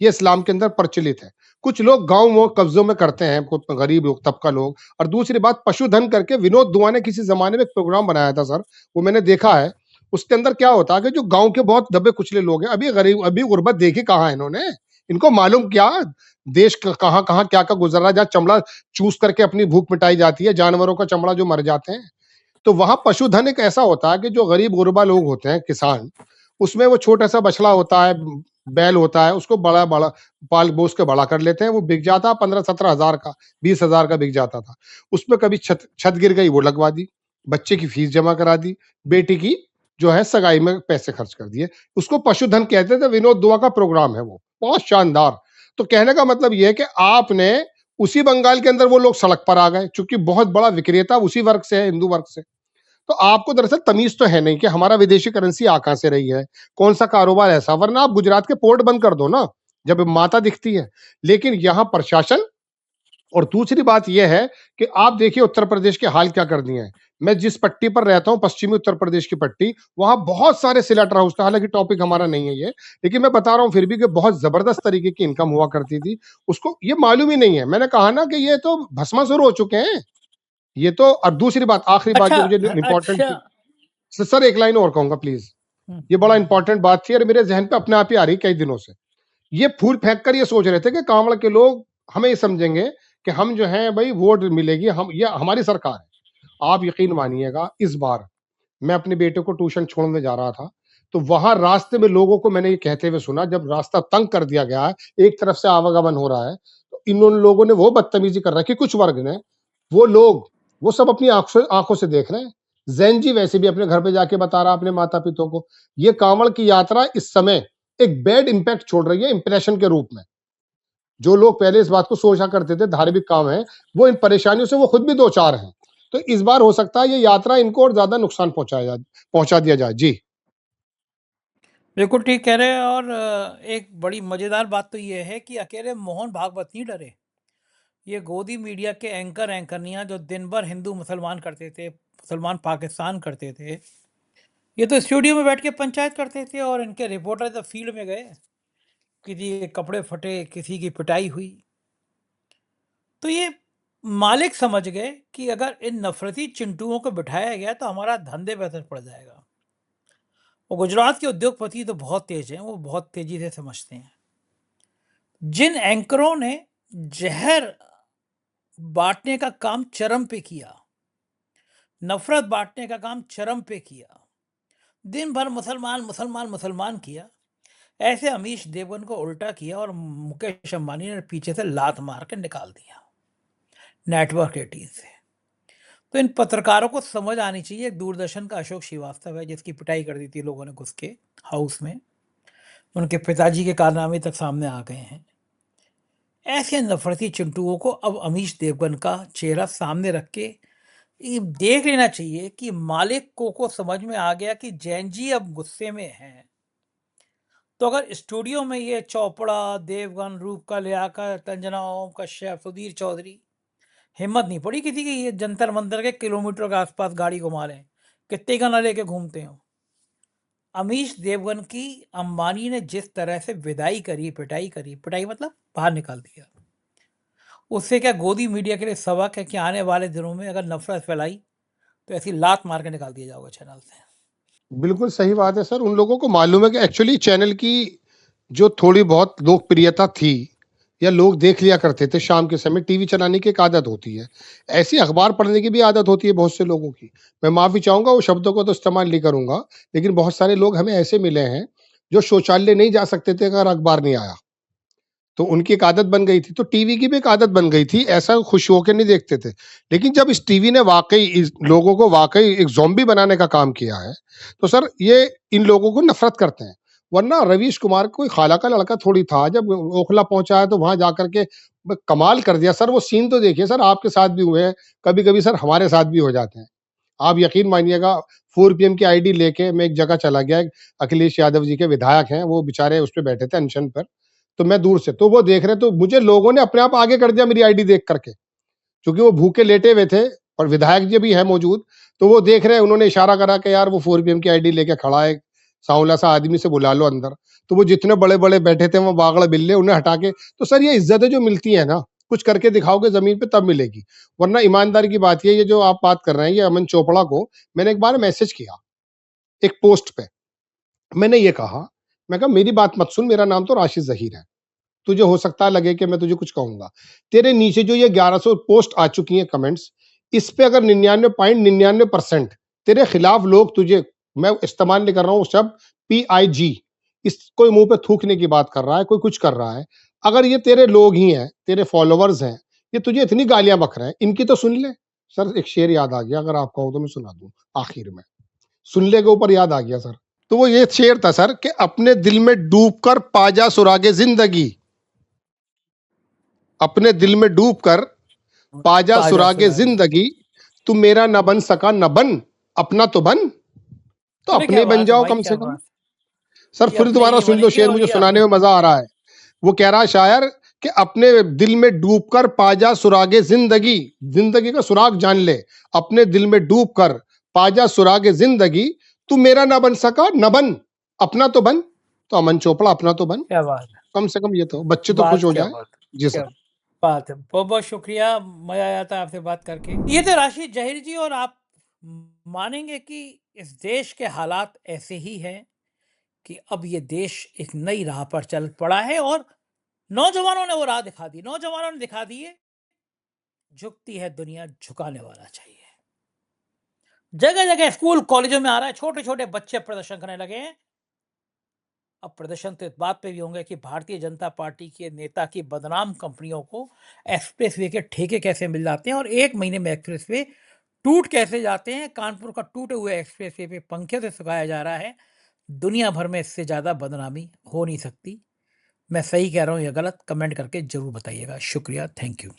ये इस्लाम के अंदर प्रचलित है। कुछ लोग गांव में कब्जों में करते हैं, कुछ गरीब लोग, तबका लोग। और दूसरी बात, पशुधन करके विनोद दुआ ने किसी जमाने में एक प्रोग्राम बनाया था सर, वो मैंने देखा है। उसके अंदर क्या होता है कि जो गांव के बहुत दबे कुचले लोग हैं, अभी गरीब, अभी गुर्बत देखी कहाँ है इन्होंने, इनको मालूम क्या देश कहाँ कहाँ क्या क्या गुजर रहा है, जहाँ चमड़ा चूस करके अपनी भूख मिटाई जाती है, जानवरों का चमड़ा जो मर जाते हैं। तो वहां पशुधन एक ऐसा होता है कि जो गरीब गुरबा लोग होते हैं, किसान, उसमें वो छोटा सा बछड़ा होता है, बैल होता है, उसको बड़ा बड़ा पाल पोस के बड़ा कर लेते हैं। वो बिक जाता है 15-17 हजार का, 20 हजार का बिक जाता था। उसमें कभी छत छत गिर गई, वो लगवा दी, बच्चे की फीस जमा करा दी, बेटी की जो है सगाई में पैसे खर्च कर दिए। उसको पशुधन कहते थे। विनोद दुआ का प्रोग्राम है वो, बहुत शानदार। तो कहने का मतलब ये है कि आपने, उसी बंगाल के अंदर वो लोग सड़क पर आ गए, चूंकि बहुत बड़ा विक्रेता उसी वर्ग से है, हिंदू वर्ग से। तो आपको दरअसल तमीज तो है नहीं कि हमारा विदेशी करेंसी आ कहां से रही है, कौन सा कारोबार ऐसा, वरना आप गुजरात के पोर्ट बंद कर दो ना जब माता दिखती है। लेकिन यहां प्रशासन और दूसरी बात यह है कि आप देखिए उत्तर प्रदेश के हाल क्या कर दिए हैं। मैं जिस पट्टी पर रहता हूं, पश्चिमी उत्तर प्रदेश की पट्टी, वहां बहुत सारे सिलेटर हाउस थे। हालांकि टॉपिक हमारा नहीं है ये, लेकिन मैं बता रहा हूं फिर भी कि बहुत जबरदस्त तरीके की इनकम हुआ करती थी। उसको ये मालूम ही नहीं है। मैंने कहा ना कि ये तो भस्मासुर हो चुके हैं ये तो। और दूसरी बात, आखिरी बात अच्छा, जो मुझे इंपॉर्टेंट अच्छा। थी सर, एक लाइन और कहूंगा प्लीज। हुँ, ये बड़ा हुँ। इंपॉर्टेंट बात थी और मेरे जहन पे अपने आप ही आ रही कई दिनों से। ये फूल फेंक कर ये सोच रहे थे कि कांवड़ के लोग हमें ये समझेंगे कि हम जो है भाई वोट मिलेगी, हम ये हमारी सरकार है। आप यकीन मानिएगा, इस बार मैं अपने बेटे को ट्यूशन छोड़ने जा रहा था, तो वहां रास्ते में लोगों को मैंने ये कहते हुए सुना, जब रास्ता तंग कर दिया गया है, एक तरफ से आवागमन हो रहा है, तो इन लोगों ने वो बदतमीजी कर रहा है कि कुछ वर्ग ने, वो लोग, वो सब अपनी आंखों से देख रहे हैं। जैन जी वैसे भी अपने घर पे जाके बता रहा अपने माता पिता को। ये कांवड़ की यात्रा इस समय एक बैड इंपैक्ट छोड़ रही है इंप्रेशन के रूप में। जो लोग पहले इस बात को सोचा करते थे धार्मिक काम है, वो इन परेशानियों से वो खुद भी दो चार हैं। तो इस बार हो सकता है ये यात्रा इनको और ज्यादा नुकसान पहुंचा दिया जाए। जी। बिल्कुल ठीक कह रहे हैं। और एक बड़ी मज़ेदार बात तो ये है कि अकेले मोहन भागवत नहीं डरे। ये गोदी मीडिया के एंकरनियाँ जो दिन भर हिंदू मुसलमान करते थे, मुसलमान पाकिस्तान करते थे, ये तो स्टूडियो में बैठ के पंचायत करते थे और इनके रिपोर्टर तो फील्ड में गए। किसी के कपड़े फटे, किसी की पिटाई हुई। तो ये मालिक समझ गए कि अगर इन नफरती चिंटुओं को बिठाया गया तो हमारा धंधे पे असर पड़ जाएगा। और गुजरात के उद्योगपति तो बहुत तेज हैं, वो बहुत तेजी से समझते हैं। जिन एंकरों ने जहर बांटने का काम चरम पे किया, नफरत बांटने का काम चरम पे किया, दिन भर मुसलमान मुसलमान मुसलमान किया, ऐसे अमीश देवगन को उल्टा किया और मुकेश अंबानी ने पीछे से लात मार के निकाल दिया नेटवर्क 18 से। तो इन पत्रकारों को समझ आनी चाहिए। एक दूरदर्शन का अशोक श्रीवास्तव है जिसकी पिटाई कर दी थी लोगों ने घुस के हाउस में। उनके पिताजी के कारनामे तक सामने आ गए हैं। ऐसे नफरती चिंटुओं को अब अमीश देवगन का चेहरा सामने रख के ये देख लेना चाहिए कि मालिक को समझ में आ गया कि जैन जी अब गुस्से में हैं। तो अगर स्टूडियो में ये चोपड़ा, देवगन, रूपका, लियाकत, तंजना ओम कश्यप, सुधीर चौधरी, हिम्मत नहीं पड़ी किसी की ये जंतर मंतर के किलोमीटर के आसपास गाड़ी घुमा रहे हैं, कितने का ना लेके घूमते हो। अमीश देवगन की अंबानी ने जिस तरह से विदाई करी, पिटाई मतलब बाहर निकाल दिया, उससे क्या गोदी मीडिया के लिए सबक है कि आने वाले दिनों में अगर नफरत फैलाई तो ऐसी लात मार के निकाल दिया जाओगे चैनल से। बिल्कुल सही बात है सर। उन लोगों को मालूम है कि एक्चुअली चैनल की जो थोड़ी बहुत लोकप्रियता थी, या लोग देख लिया करते थे शाम के समय, टीवी चलाने की एक आदत होती है, ऐसी अखबार पढ़ने की भी आदत होती है बहुत से लोगों की। मैं माफी चाहूंगा, वो शब्दों को तो इस्तेमाल नहीं करूंगा, लेकिन बहुत सारे लोग हमें ऐसे मिले हैं जो शौचालय नहीं जा सकते थे अगर अखबार नहीं आया। तो उनकी एक आदत बन गई थी, तो टीवी की भी एक आदत बन गई थी, ऐसा खुश होकर नहीं देखते थे। लेकिन जब इस टीवी ने वाकई इस लोगों को वाकई एक ज़ॉम्बी बनाने का काम किया है, तो सर ये इन लोगों को नफरत करते हैं। वरना रवीश कुमार कोई खाला का लड़का थोड़ी था। जब ओखला पहुंचा है तो वहां जाकर के कमाल कर दिया सर। वो सीन तो देखिए सर, आपके साथ भी हुए हैं, कभी कभी सर हमारे साथ भी हो जाते हैं। आप यकीन मानिएगा, 4 PM की आईडी लेके मैं एक जगह चला गया। अखिलेश यादव जी के विधायक हैं, वो बेचारे उस पे बैठे थे अनशन पर। तो मैं दूर से, तो वो देख रहे, तो मुझे लोगों ने अपने आप आगे कर दिया मेरी आईडी देख करके, क्योंकि वो भूखे लेटे हुए थे और विधायक जी भी है मौजूद। तो वो देख रहे हैं, उन्होंने इशारा करा कि यार वो 4 PM की आईडी लेके खड़ा है, सांवला सा आदमी से बुला लो अंदर। तो वो जितने बड़े बड़े बैठे थे वो बागड़ बिल्ले, उन्हें हटा के। तो सर ये इज्जतें जो मिलती है ना, कुछ करके दिखाओगे जमीन पे तब मिलेगी। वरना ईमानदारी की बात ये जो आप बात कर रहे हैं, ये अमन चोपड़ा को मैंने एक बार मैसेज किया एक पोस्ट पे। मैंने ये कहा, मैं कहा मेरी बात मत सुन, मेरा नाम तो राशिद जहीर है, तुझे हो सकता है लगे कि मैं तुझे कुछ कहूंगा। तेरे नीचे जो ये 1100 पोस्ट आ चुकी हैं कमेंट्स, इस पे अगर 99.99% तेरे खिलाफ लोग तुझे, मैं इस्तेमाल नहीं कर रहा हूं शब्द PIG, इस कोई मुंह पे थूकने की बात कर रहा है, कोई कुछ कर रहा है, अगर ये तेरे लोग ही हैं, तेरे फॉलोवर्स हैं, ये तुझे इतनी गालियां बक रहे हैं, इनकी तो सुन ले। सर एक शेर याद आ गया, अगर आप कहो तो मैं सुना दूं आखिर में। सुन ले के ऊपर याद आ गया सर। तो वो ये शेर था सर कि अपने दिल में डूबकर पाजा सुरागे जिंदगी, अपने दिल में डूबकर पाजा सुरागे जिंदगी, तू मेरा न बन सका न बन, अपना तो बन। तो अरे अपने क्या बन बात है जाओ भाई, कम क्या से कम। बात। सर ये फिर अपने दोबारा ये सुन लो बनेंगे शेर, और मुझे ये सुनाने अपने। में मजा आ रहा है। वो कह रहा है शायर कि अपने दिल में डूबकर पा जा सुरागे जिंदगी, जिंदगी का सुराग जान ले, अपने दिल में डूबकर पा जा सुरागे जिंदगी, तू मेरा ना बन सका न बन, अपना तो बन। तो अमन चोपड़ा अपना तो बन, क्या बात है, कम से कम ये तो बच्चे तो खुश हो क्या जाए। बात, जी क्या सर। बात है। बहुत बहुत शुक्रिया, मजा आया था आपसे बात करके। ये थे राशिद जहीर जी, और आप मानेंगे कि इस देश के हालात ऐसे ही हैं कि अब ये देश एक नई राह पर चल पड़ा है, और नौजवानों ने वो राह दिखा दी, नौजवानों ने दिखा दी है, झुकती है दुनिया, झुकाने वाला चाहिए। जगह जगह स्कूल कॉलेजों में आ रहा है, छोटे छोटे बच्चे प्रदर्शन करने लगे हैं। अब प्रदर्शन तो इस बात पे भी होंगे कि भारतीय जनता पार्टी के नेता की बदनाम कंपनियों को एक्सप्रेसवे के ठेके कैसे मिल जाते हैं, और एक महीने में एक्सप्रेसवे टूट कैसे जाते हैं। कानपुर का टूटे हुए एक्सप्रेसवे पे पंखे से सुखाया जा रहा है। दुनिया भर में इससे ज़्यादा बदनामी हो नहीं सकती। मैं सही कह रहा हूँ या गलत, कमेंट करके ज़रूर बताइएगा। शुक्रिया, थैंक यू।